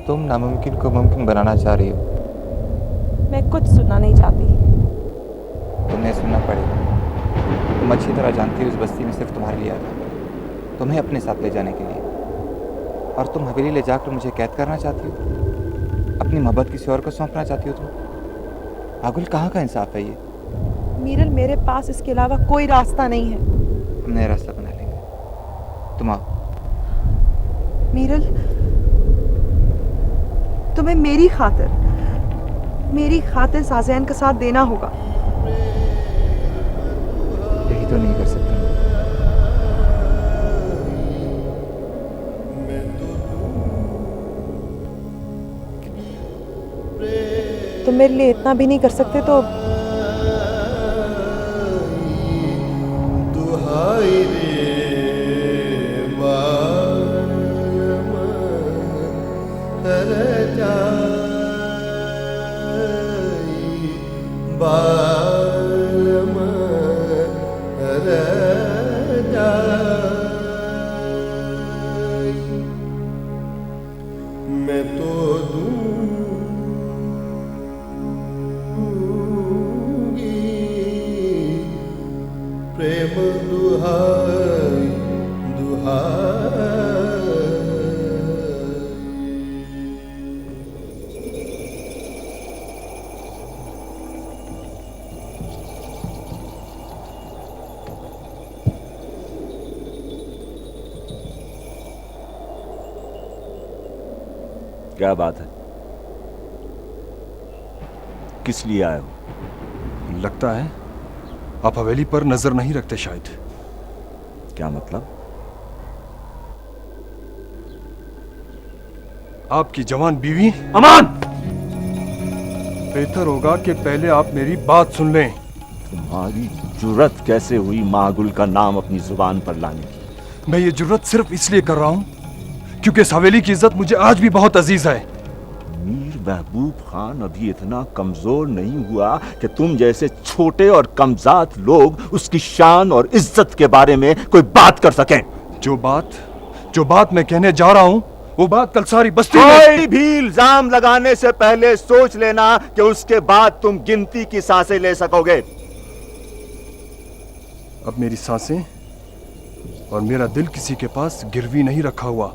तुम नामुमकिन को मुमकिन बनाना चाह रही हो। मैं कुछ सुनना नहीं चाहती। तुम्हें सुनना पड़ेगा। तुम अच्छी तरह जानती हो इस बस्ती में सिर्फ तुम्हारे लिए आया था, तुम्हें अपने साथ ले जाने के लिए। और तुम हवेली ले जाकर मुझे कैद करना चाहती हो, अपनी मोहब्बत किसी और को सौंपना चाहती हो तुम। आगुल, कहाँ का इंसाफ है ये? मीरल, मेरे पास इसके अलावा कोई रास्ता नहीं है। हम नया रास्ता बना लेंगे, तुम आओ। मीरल, तुम्हें मेरी खातिर साज़ैन का साथ देना होगा। यही तो नहीं कर सकता। तुम मेरे लिए इतना भी नहीं कर सकते तो मैं तो दूंगी प्रेम दुहाई दुहाई। क्या बात है? किस लिए आए हो? लगता है आप हवेली पर नजर नहीं रखते शायद। क्या मतलब? आपकी जवान बीवी। अमान! बेहतर होगा कि पहले आप मेरी बात सुन लें। तुम्हारी जुर्रत कैसे हुई मागुल का नाम अपनी जुबान पर लाने की? मैं ये जुर्रत सिर्फ इसलिए कर रहा हूं क्योंकि इस हवेली की इज्जत मुझे आज भी बहुत अजीज है। मीर महबूब खान अभी इतना कमजोर नहीं हुआ कि तुम जैसे छोटे और कमजात लोग उसकी शान और इज्जत के बारे में कोई बात कर सकें। जो बात मैं कहने जा रहा हूं वो बात कल सारी बस्ती कोई भी इल्जाम लगाने से पहले सोच लेना कि उसके बाद तुम गिनती की सांसें ले सकोगे। अब मेरी सांसें और मेरा दिल किसी के पास गिरवी नहीं रखा हुआ।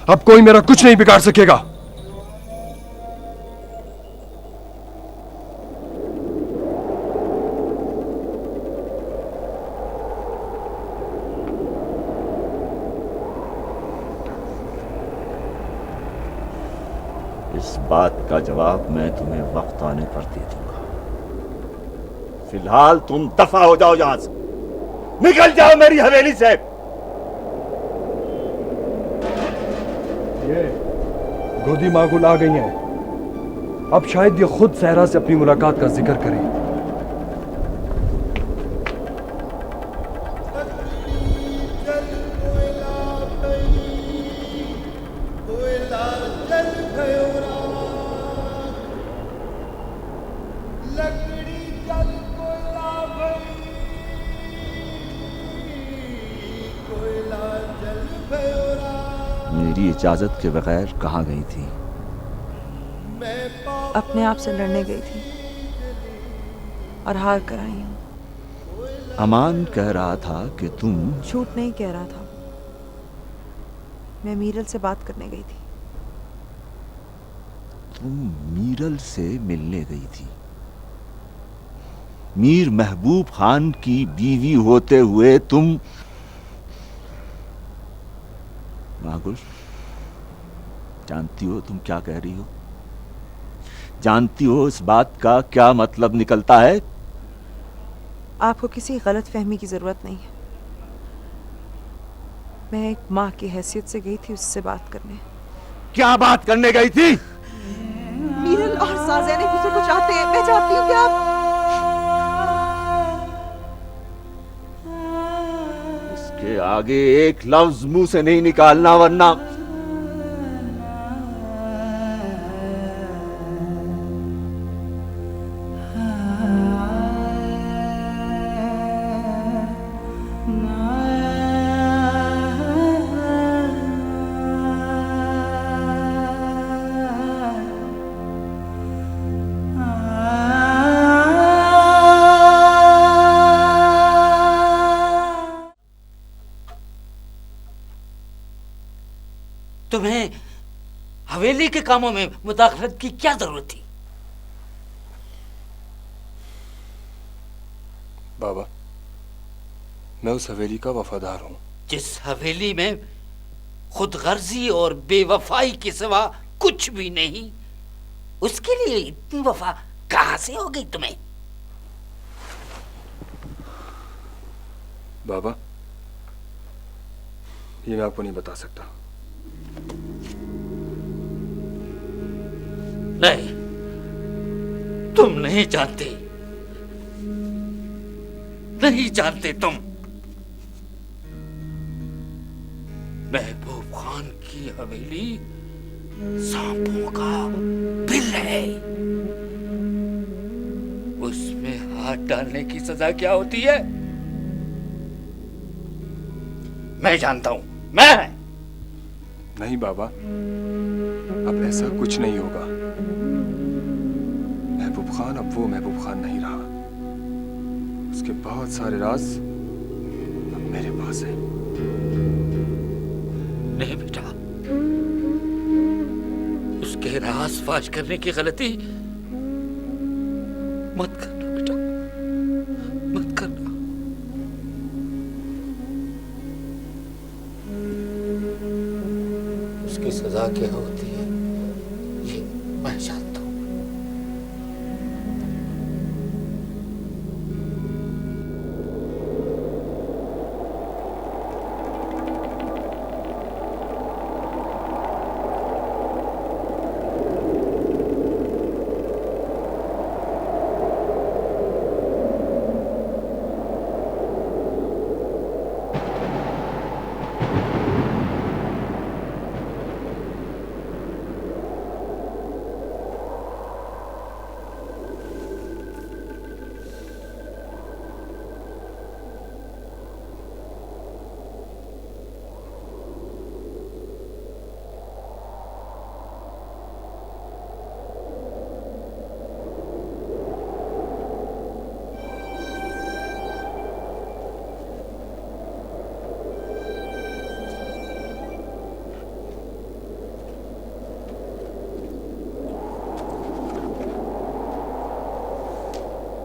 अब कोई मेरा कुछ नहीं बिगाड़ सकेगा। इस बात का जवाब मैं तुम्हें वक्त आने पर दे दूंगा। फिलहाल तुम दफा हो जाओ, यहां से निकल जाओ मेरी हवेली से। ये गोदी मागुल आ गई हैं। अब शायद ये खुद सहरा से अपनी मुलाकात का जिक्र करें। मेरी इजाजत के बगैर कहां गई थी? अपने आप से लड़ने गई थी और हार कर आई हूं। अमान कह रहा था कि तुम। झूठ नहीं कह रहा था। मैं मीरल से बात करने गई थी। तुम मीरल से मिलने गई थी? मीर महबूब खान की बीवी होते हुए तुम। मागुल, जानती हो तुम क्या कह रही हो? जानती हो इस बात का क्या मतलब निकलता है? आपको किसी गलत फहमी की जरूरत नहीं है। मैं एक माँ की हैसियत से गई थी उससे बात करने। क्या बात करने गई थी? मीरल और साज़ैन एक दूसरे को चाहते हैं। मैं चाहती हूँ कि आप इसके आगे एक लफ्ज मुंह से नहीं निकालना, वरना। तुम्हें हवेली के कामों में मुदाखलत की क्या जरूरत थी? बाबा, मैं उस हवेली का वफादार हूं। जिस हवेली में खुद गर्जी और बेवफाई के सिवा कुछ भी नहीं, उसके लिए इतनी वफा कहां से हो गई तुम्हें? बाबा, ये मैं आपको नहीं बता सकता। नहीं, तुम नहीं जानते, नहीं जानते तुम। महबूब खान की हवेली सांपों का बिल है। उसमें हाथ डालने की सजा क्या होती है मैं जानता हूं। मैं नहीं बाबा, अब ऐसा कुछ नहीं होगा। महबूब खान अब वो महबूब खान नहीं रहा। उसके बहुत सारे राज अब मेरे पास हैं। नहीं बेटा, उसके राज फाश करने की गलती मत करना बेटा, मत करना। उसकी सजा क्या होती है ये मैं जानता हूं।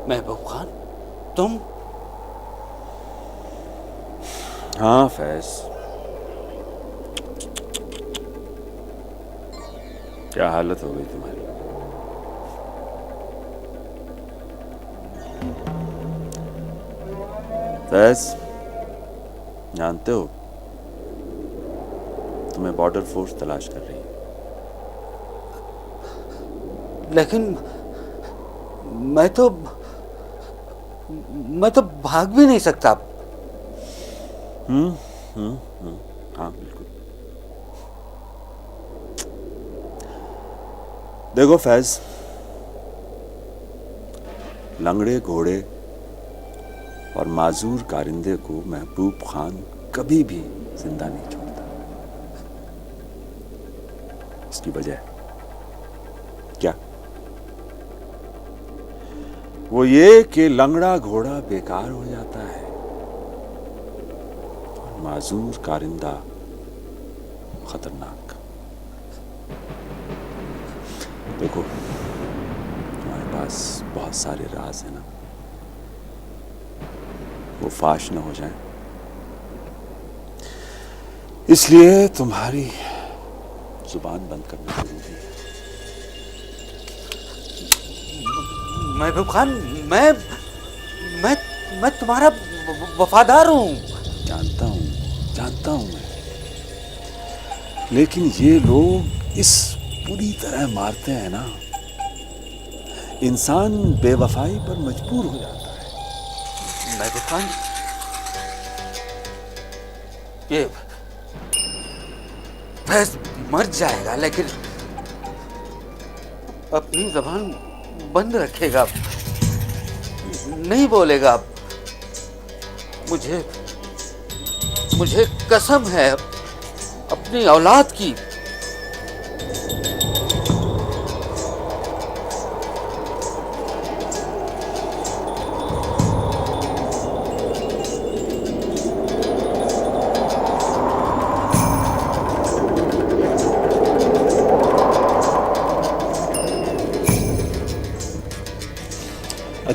महबूब खान, तुम? हाँ फैज, क्या हालत हो गई तुम्हारी? फैज, जानते हो तुम्हें बॉर्डर फोर्स तलाश कर रही है। लेकिन मैं तो भाग भी नहीं सकता। हाँ बिल्कुल। देखो फैज, लंगड़े घोड़े और माजूर कारिंदे को महबूब खान कभी भी जिंदा नहीं छोड़ता। इसकी वजह क्या? वो ये कि लंगड़ा घोड़ा बेकार हो जाता है और माजूर कारिंदा खतरनाक। देखो, तुम्हारे पास बहुत सारे राज हैं ना, वो फाश न हो जाए, इसलिए तुम्हारी जुबान बंद करना जरूरी है। महबूब खान, मैं तुम्हारा वफादार हूं। जानता हूं मैं, लेकिन ये लोग इस पूरी तरह मारते हैं ना, इंसान बेवफाई पर मजबूर हो जाता है। महबूब खान, ये फैज मर जाएगा लेकिन अपनी जबान बंद रखेगा, नहीं बोलेगा। मुझे कसम है अपनी औलाद की।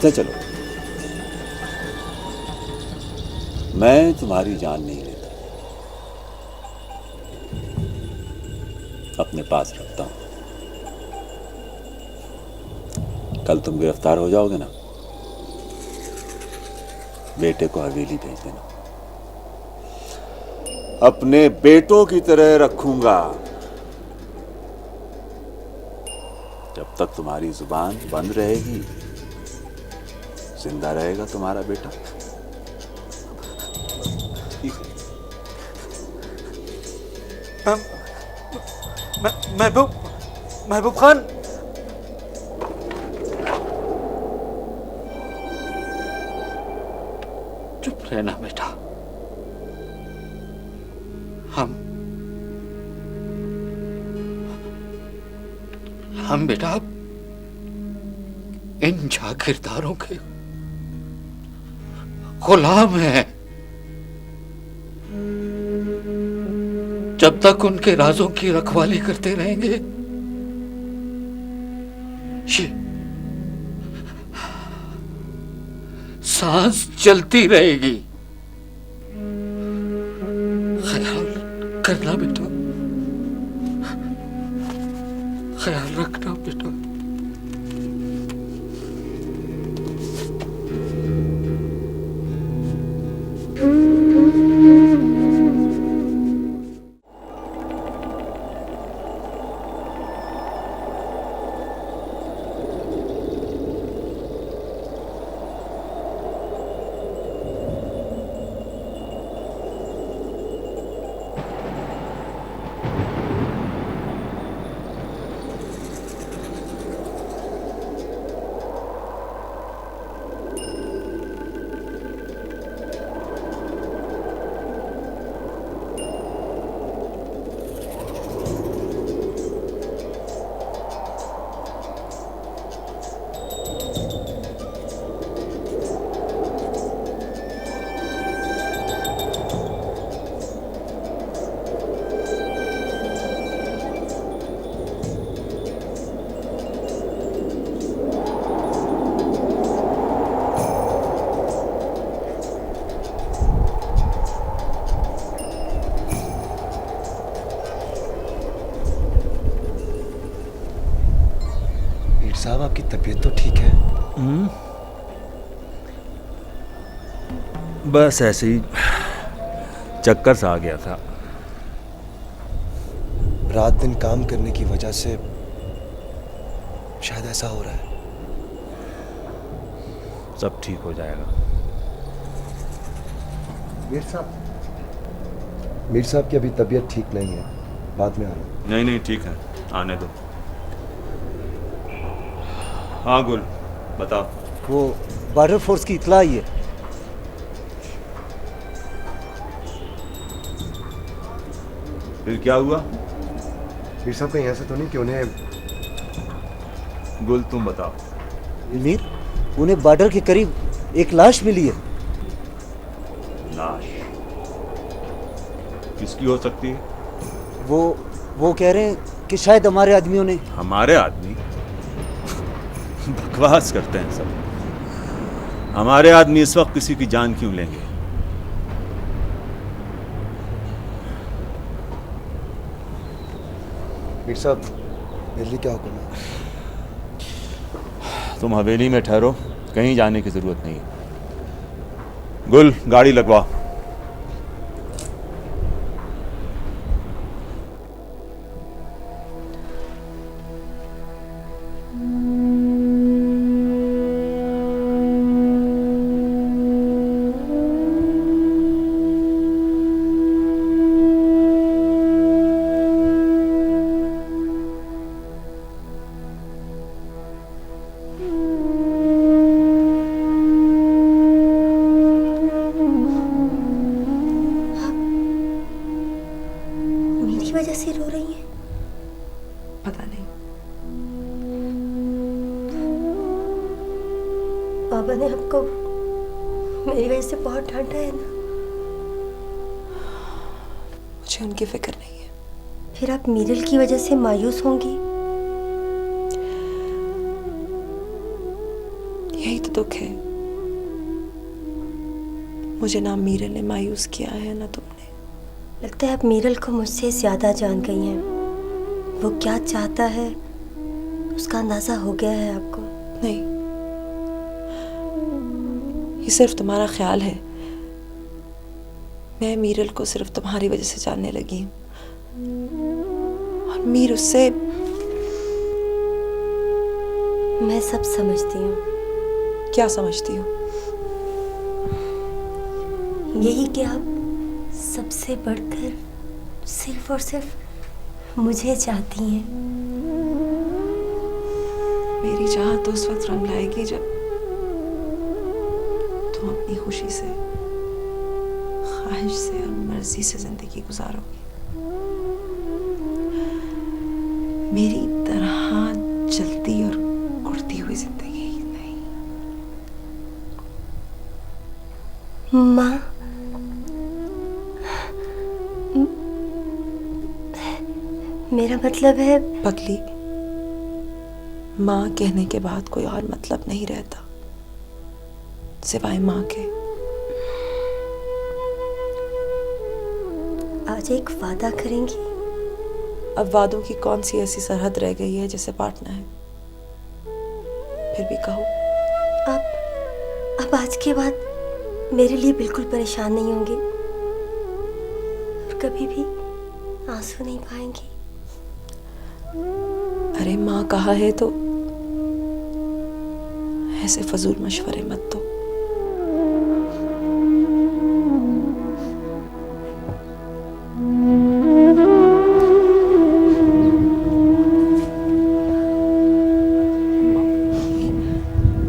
कहते चलो, मैं तुम्हारी जान नहीं लेता, अपने पास रखता हूं। कल तुम गिरफ्तार हो जाओगे ना, बेटे को हवेली भेज देना, अपने बेटों की तरह रखूंगा। जब तक तुम्हारी जुबान बंद रहेगी, जिंदा रहेगा तुम्हारा बेटा। महबूब खान, चुप रहना बेटा। हम बेटा इन जागीरदारों के गुलाम हैं। जब तक उनके राजों की रखवाली करते रहेंगे, ये सांस चलती रहेगी। ख्याल करना बेटा, ख्याल रखना बेटा। साहब, आपकी तबीयत तो ठीक है? बस ऐसे ही चक्कर सा आ गया था। रात दिन काम करने की वजह से शायद ऐसा हो रहा है। सब ठीक हो जाएगा। मीर साहब की अभी तबीयत ठीक नहीं है, बाद में आना। नहीं ठीक है, आने दो। हाँ गुल, बताओ। वो बॉर्डर फोर्स की इत्तला आई है। फिर क्या हुआ? मीर साहब कहीं ऐसा तो नहीं कि उन्हें... गुल तुम बताओ। मीर, उन्हें बॉर्डर के करीब एक लाश मिली है। लाश? किसकी हो सकती है? वो कह रहे हैं कि शायद हमारे आदमियों ने। हमारे आदमी? बकवास करते हैं सब। हमारे आदमी इस वक्त किसी की जान क्यों लेंगे? मीर साहब, मेरे लिए क्या हुक्म है? तुम हवेली में ठहरो, कहीं जाने की जरूरत नहीं। गुल, गाड़ी लगवा। वजह से रो रही हैं? पता नहीं। बाबा ने आपको मेरी वजह से बहुत डांटा है ना? मुझे उनकी फिक्र नहीं है। फिर आप मीरल की वजह से मायूस होंगी? यही तो दुख है। मुझे ना मीरल ने मायूस किया है ना तुमने। लगता है आप मीरल को मुझसे ज्यादा जान गई हैं। वो क्या चाहता है उसका अंदाजा हो गया है आपको। नहीं, ये सिर्फ तुम्हारा ख्याल है। मैं मीरल को सिर्फ तुम्हारी वजह से जानने लगी हूँ, और मीर उससे। मैं सब समझती हूँ। क्या समझती हो? यही कि आप सबसे बढ़कर सिर्फ और सिर्फ मुझे चाहती हैं। मेरी चाहत तो उस वक्त रंग लाएगी जब तुम अपनी खुशी से, ख्वाहिश से और मर्जी से जिंदगी गुजारोगी। मेरी तरह जलती और उड़ती हुई जिंदगी नहीं। माँ, मेरा मतलब है। पगली, माँ कहने के बाद कोई और मतलब नहीं रहता सिवाय माँ के। आज एक वादा करेंगी? अब वादों की कौन सी ऐसी सरहद रह गई है जिसे पाटना है? फिर भी कहो। अब आज के बाद मेरे लिए बिल्कुल परेशान नहीं होंगी और कभी भी आंसू नहीं पाएंगी। अरे माँ कहा है तो ऐसे फजूल मशवरे मत दो।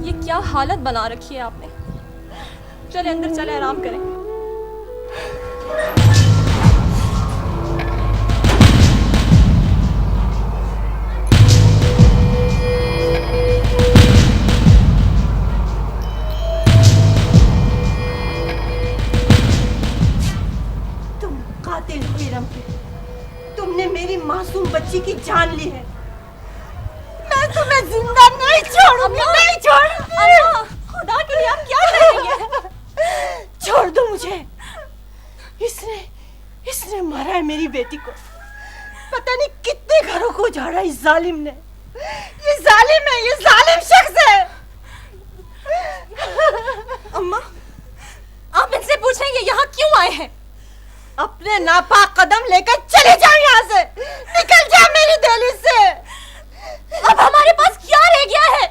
ये क्या हालत बना रखी है आपने। चले अंदर, चले आराम करें। तुमने मेरी मासूम बच्ची की जान ली है। मैं तुम्हें जिंदा नहीं छोड़ूंगी, नहीं छोड़ूंगी। अम्मा, खुदा के लिए आप क्या कर रही हैं? छोड़ दो मुझे। इसने मारा है मेरी बेटी को। पता नहीं कितने घरों को उजाड़ा इस जालिम ने। ये जालिम है, ये जालिम शख्स है। अम्मा, आप इनसे पूछें ये यहाँ क्यों आए हैं? अपने नापाक कदम लेकर चले जाओ यहाँ से। निकल जाओ मेरी दहलीज से। अब हमारे पास क्या रह गया है?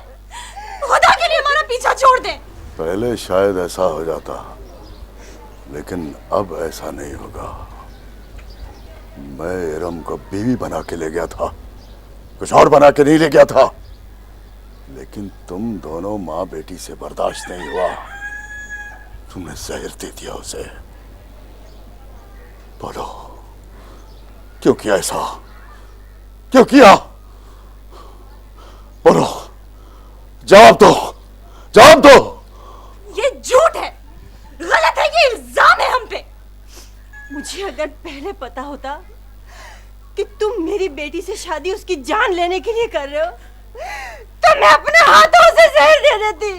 खुदा के लिए हमारा पीछा छोड़ दें। पहले शायद ऐसा हो जाता, लेकिन अब ऐसा नहीं होगा। मैं इरम को बीवी बना के ले गया था, कुछ और बना के नहीं ले गया था। लेकिन तुम दोनों माँ बेटी से बर्दाश्त नहीं हुआ, तुमने जहर दे दिया उसे। बोलो, क्यों किया ऐसा? क्यों किया? बोलो, जवाब दो, जवाब दो। ये झूठ है, गलत है, ये इल्जाम है हम पे। मुझे अगर पहले पता होता कि तुम मेरी बेटी से शादी उसकी जान लेने के लिए कर रहे हो, तो मैं अपने हाथों से जहर दे देती।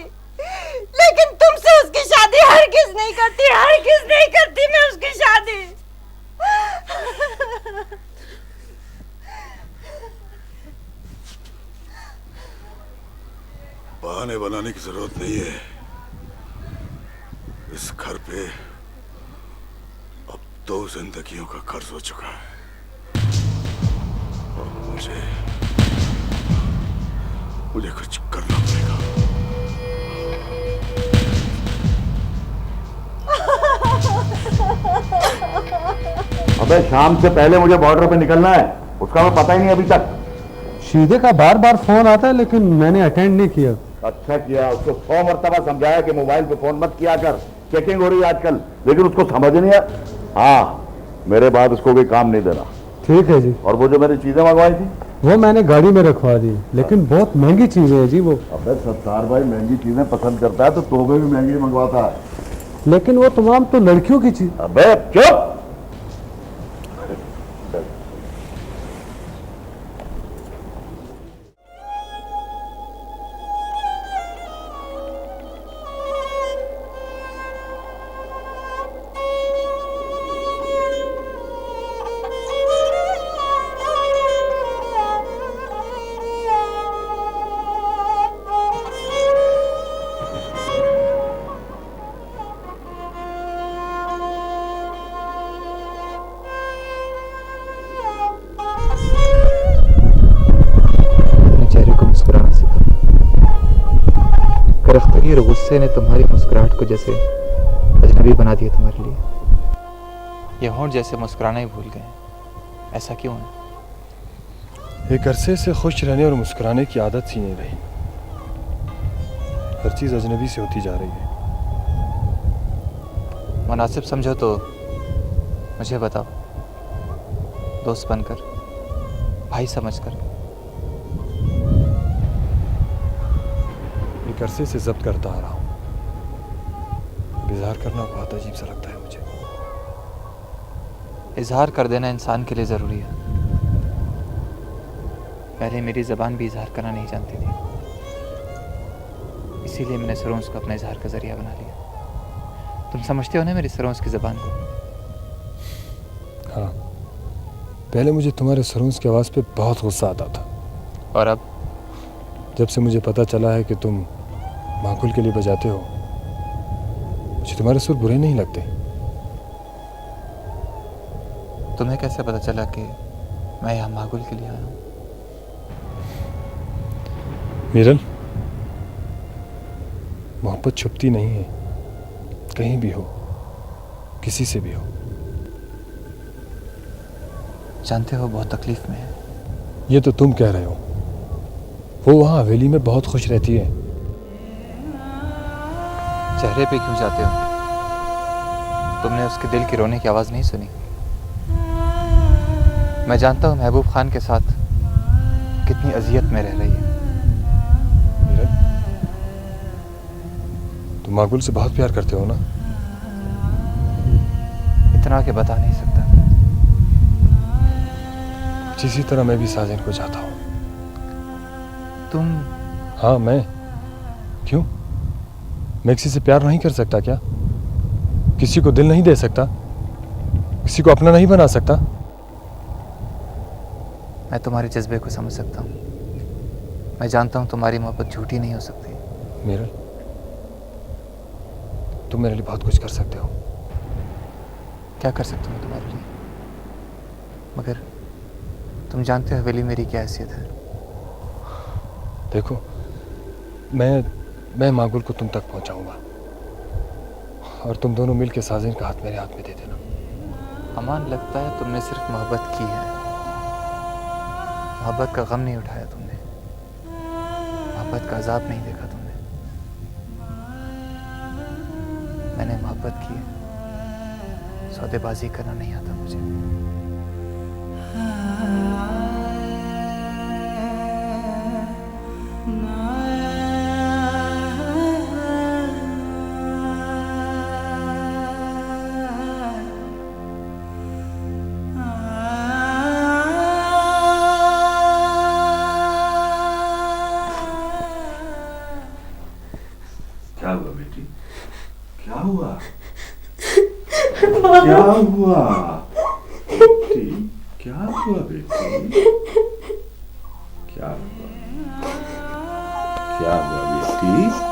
लेकिन तुमसे उसकी शादी हरगिज़ नहीं करती, हरगिज़ नहीं करती मैं उसकी शादी। बहाने बनाने की जरूरत नहीं है। इस घर पे अब 2 जिंदगियों का कर्ज हो चुका है और मुझे कुछ करना पड़ेगा। अबे शाम से पहले मुझे बॉर्डर पे निकलना है, उसका मैं पता ही नहीं अभी तक। शीदे का बार बार फोन आता है लेकिन मैंने अटेंड नहीं किया। अच्छा किया, उसको 100 मरतबा समझाया कि मोबाइल पे फोन मत किया कर, चेकिंग हो रही है आजकल, लेकिन उसको समझ नहीं है। हाँ, मेरे बाद उसको कोई काम नहीं देना। ठीक है जी। और वो जो मैंने चीजें मंगवाई थी वो मैंने गाड़ी में रखवा दी, लेकिन बहुत महंगी चीजें हैं जी वो। अबे सत्तार भाई महंगी चीजें पसंद करता है तो तोहफे भी महंगी मंगवाता है। लेकिन वो तमाम तो लड़कियों की चीज। अबे चुप। और गुस्से ने तुम्हारी मुस्कुराहट को जैसे अजनबी बना दिया तुम्हारे लिए। ये होंठ जैसे मुस्कुराना ही भूल गए। ऐसा क्यों है? एक अरसे से खुश रहने और मुस्कुराने की आदत सी नहीं रही। हर चीज अजनबी से होती जा रही है। मुनासिब समझो तो मुझे बताओ, दोस्त बनकर, भाई समझकर। एक अरसे से जब्त करता आ रहा हूँ। इजहार करना बहुत अजीब सा लगता है मुझे। इजहार कर देना इंसान के लिए ज़रूरी है। पहले मेरी ज़बान भी इजहार करना नहीं जानती थी, इसीलिए मैंने सरोंस को अपना इजहार का ज़रिया बना लिया। तुम समझते हो ना मेरी सरोंस की ज़बान को? हाँ, पहले मुझे तुम्हारे सरोंस की आवाज़ पे बहुत गुस्सा आता था। और अब जब से मुझे पता चला है कि तुम माकुल के लिए बजाते हो, मुझे तुम्हारे सुर बुरे नहीं लगते। तुम्हें कैसे पता चला कि मैं यहाँ माकुल के लिए आया हूँ? मीरल, मोहब्बत छुपती नहीं है, कहीं भी हो, किसी से भी हो। जानते हो बहुत तकलीफ में है। ये तो तुम कह रहे हो। वो वहाँ हवेली में बहुत खुश रहती है। चेहरे पे क्यों जाते हो? तुमने उसके दिल की रोने की आवाज़ नहीं सुनी? मैं जानता हूँ महबूब खान के साथ कितनी अजियत में रह रही है। तुम माकुल से बहुत प्यार करते हो ना? इतना कि बता नहीं सकता। इसी तरह मैं भी साजिन को चाहता हूँ। तुम? हाँ, मैं। क्यों? मैं किसी से प्यार नहीं कर सकता क्या? किसी को दिल नहीं दे सकता? किसी को अपना नहीं बना सकता? मैं तुम्हारे जज्बे को समझ सकता हूँ। मैं जानता हूँ तुम्हारी मोहब्बत झूठी नहीं हो सकती। मीरल, तुम मेरे लिए बहुत कुछ कर सकते हो। क्या कर सकता हूँ तुम्हारे लिए? मगर तुम जानते हो हवेली मेरी क्या हैसियत है। देखो, मैं माकुल को तुम तक पहुंचाऊंगा और तुम दोनों मिलकर साजिन का हाथ मेरे हाथ में दे देना। अमान, लगता है तुमने सिर्फ मोहब्बत की है, मोहब्बत का गम नहीं उठाया तुमने, मोहब्बत का अजाब नहीं देखा तुमने। मैंने मोहब्बत की है, सौदेबाजी करना नहीं आता मुझे। क्या हुआ बेटी? क्या हुआ? क्या हुआ बेटी? क्या हुआ बेटी? क्या हुआ? क्या हुआ बेटी?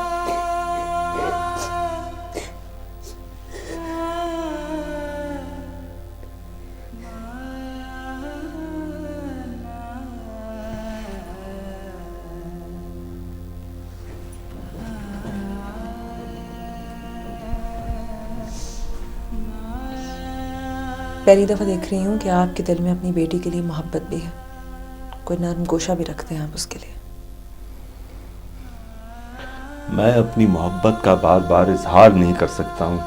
पहली दफ़ा देख रही हूँ कि आपके दिल में अपनी बेटी के लिए मोहब्बत भी है, कोई नर्म गोशा भी रखते हैं आप उसके लिए। मैं अपनी मोहब्बत का बार बार इजहार नहीं कर सकता हूँ,